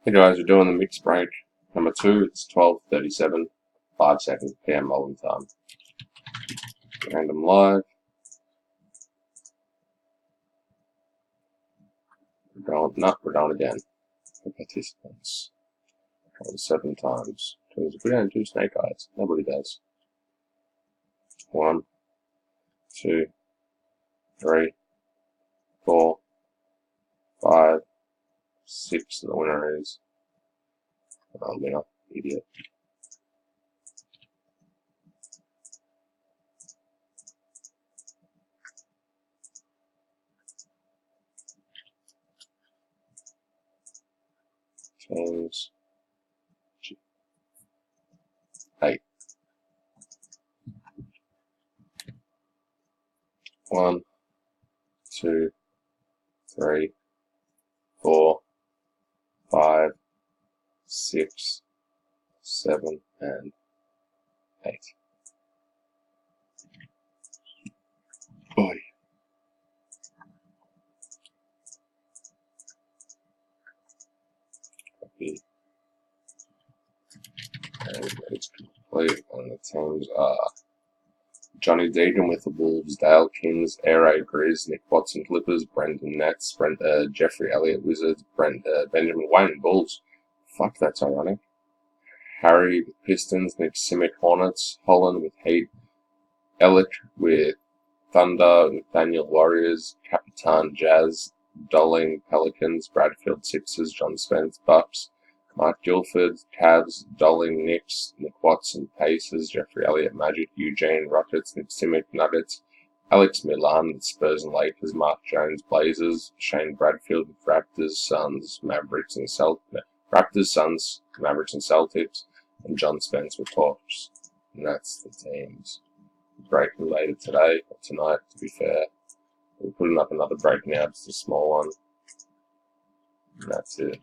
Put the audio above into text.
Hey guys, we're doing the mixed break number 2. It's 12:37, 5 seconds PM Melbourne time. Random live. We're going again. For participants. Roll 7 times. We don't do snake eyes. Nobody does. 1, 2, 3, 4, 5, 6. The winner is. Winner. Idiot. Teams. 8. 1, 2, 3, 4, 5, 6, 7, and 8. Boy. Copy. And it's complete. And the teams are Johnny Deegan with the Wolves, Dale Kings, Air Grizz, Nick Watson Clippers, Brendan Nets, Jeffrey Elliott Wizards, Benjamin Wayne Bulls. Fuck, that's ironic. Harry with Pistons, Nick Simic Hornets, Holland with Heat, Ellick with Thunder, Nathaniel Warriors, Capitan Jazz, Dolling Pelicans, Bradfield Sixers, John Spence Bucks, Mark Guilford, Cavs, Dolling Knicks, Nick Watson Pacers, Jeffrey Elliott Magic, Eugene Rockets, Nick Simic Nuggets, Alex Milan with Spurs and Lakers, Mark Jones Blazers, Shane Bradfield with Raptors, Suns, Mavericks and Celtics, and John Spence with Hawks. And that's the teams. Breaking later today, or tonight to be fair. We're putting up another break now, just a small one. And that's it.